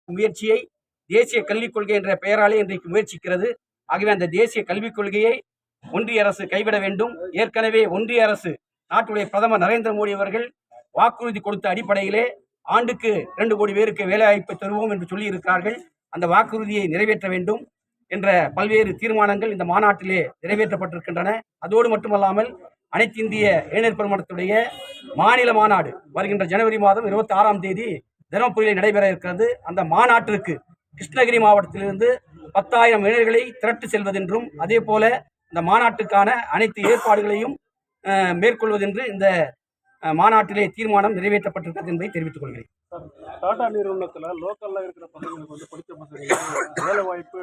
முயற்சியை தேசிய கல்விக் கொள்கை என்ற பெயராலே இன்றைக்கு முயற்சிக்கிறது. ஆகவே அந்த தேசிய கல்விக் கொள்கையை ஒன்றிய அரசு கைவிட வேண்டும். ஏற்கனவே ஒன்றிய அரசு நாட்டுடைய பிரதமர் நரேந்திர மோடி அவர்கள் வாக்குறுதி கொடுத்த அடிப்படையிலே ஆண்டுக்கு 2 கோடி பேருக்கு வேலைவாய்ப்பு தருவோம் என்று சொல்லி இருக்கிறார்கள். அந்த வாக்குறுதியை நிறைவேற்ற வேண்டும் என்ற பல்வேறு தீர்மானங்கள் இந்த மாநாட்டிலே நிறைவேற்றப்பட்டிருக்கின்றன. அதோடு மட்டுமல்லாமல் அனைத்து இந்திய இளைஞர் பெருமன்றத்துடைய மாநில மாநாடு வருகின்ற ஜனவரி மாதம் 26ஆம் தேதி தருமபுரியில் நடைபெற இருக்கிறது. அந்த மாநாட்டிற்கு கிருஷ்ணகிரி மாவட்டத்திலிருந்து 10,000 இளைஞர்களை திரட்டு செல்வதென்றும் அதே போல இந்த மாநாட்டுக்கான அனைத்து ஏற்பாடுகளையும் மேற்கொள்வதென்று இந்த மாநாட்டிலே தீர்மானம் நிறைவேற்றப்பட்டிருக்கிறது என்பதை தெரிவித்துக் கொள்கிறேன். டாடா நிறுவனத்தில் லோக்கல்ல இருக்கிற பசங்களுக்கு படித்த பசங்களுக்கு வேலை வாய்ப்பு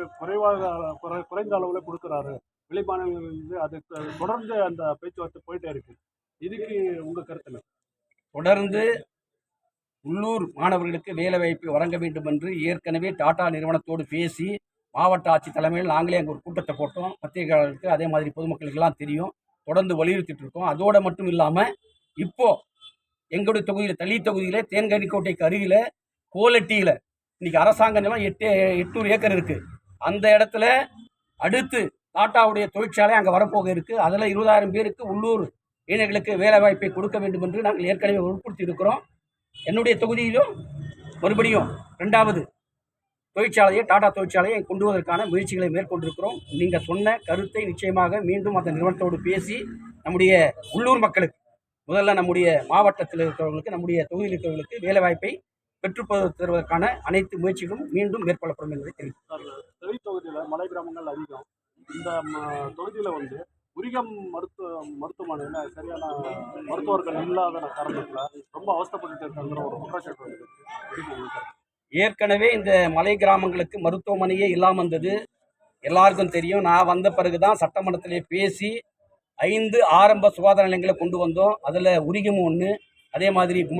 குறைந்த அளவில் கொடுக்குறாரு. வெளிமாநிலங்களிலிருந்து அது தொடர்ந்து அந்த பேச்சுவார்த்தை போயிட்டே இருக்கு. இதுக்கு உங்க கருத்து? தொடர்ந்து உள்ளூர் மாணவர்களுக்கு வேலை வாய்ப்பு வழங்க வேண்டும் என்று ஏற்கனவே டாடா நிறுவனத்தோடு பேசி மாவட்ட ஆட்சி தலைமையில் நாங்களே அங்கே ஒரு கூட்டத்தை போட்டோம். பத்திரிகையாளர்களுக்கு அதே மாதிரி பொதுமக்களுக்கெல்லாம் தெரியும். தொடர்ந்து வலியுறுத்திட்டு இருக்கோம். அதோடு மட்டும் இல்லாமல் இப்போ எங்களுடைய தொகுதியில் தளி தொகுதியில் தேன்கனிக்கோட்டைக்கு அருகில் கோலட்டியில் இன்னைக்கு அரசாங்க நிலம் 800 ஏக்கர் இருக்குது. அந்த இடத்துல அடுத்து டாட்டாவுடைய தொழிற்சாலை அங்கே வரப்போக இருக்குது. அதில் 20,000 பேருக்கு உள்ளூர் இளைஞர்களுக்கு வேலை வாய்ப்பை கொடுக்க வேண்டும் என்று நாங்கள் ஏற்கனவே உட்படுத்தி இருக்கிறோம். என்னுடைய தொகுதியிலும் மறுபடியும் 2வது தொழிற்சாலையை டாடா தொழிற்சாலையை கொண்டு வருவதற்கான முயற்சிகளை மேற்கொண்டிருக்கிறோம். நீங்கள் சொன்ன கருத்தை நிச்சயமாக மீண்டும் அந்த நிறுவனத்தோடு பேசி நம்முடைய உள்ளூர் மக்களுக்கு முதல்ல நம்முடைய மாவட்டத்தில் இருக்கிறவங்களுக்கு நம்முடைய தொகுதியில் இருக்கிறவர்களுக்கு வேலைவாய்ப்பை பெற்றுத் தருவதற்கான அனைத்து முயற்சிகளும் மீண்டும் மேற்கொள்ளப்படும் என்பதை தெரிவித்தார். தொகுதியில் மலை கிராமங்கள் அதிகம். இந்த தொகுதியில் உரிகம் மருத்துவமனையில் சரியான மருத்துவர்கள் இல்லாத காரணத்தில் ரொம்ப அவஸ்தைப்பட்டு இருக்கிற ஒரு குற்றச்சாட்டு. ஏற்கனவே இந்த மலை கிராமங்களுக்கு மருத்துவமனையே இல்லாமல் இருந்தது. எல்லாருக்கும் தெரியும். நான் வந்த பிறகுதான் சட்டமன்றத்திலே பேசி 5 ஆரம்ப சுகாதார நிலையங்களை கொண்டு வந்தோம். அதில் உரிகமும் ஒன்று, அதே மாதிரி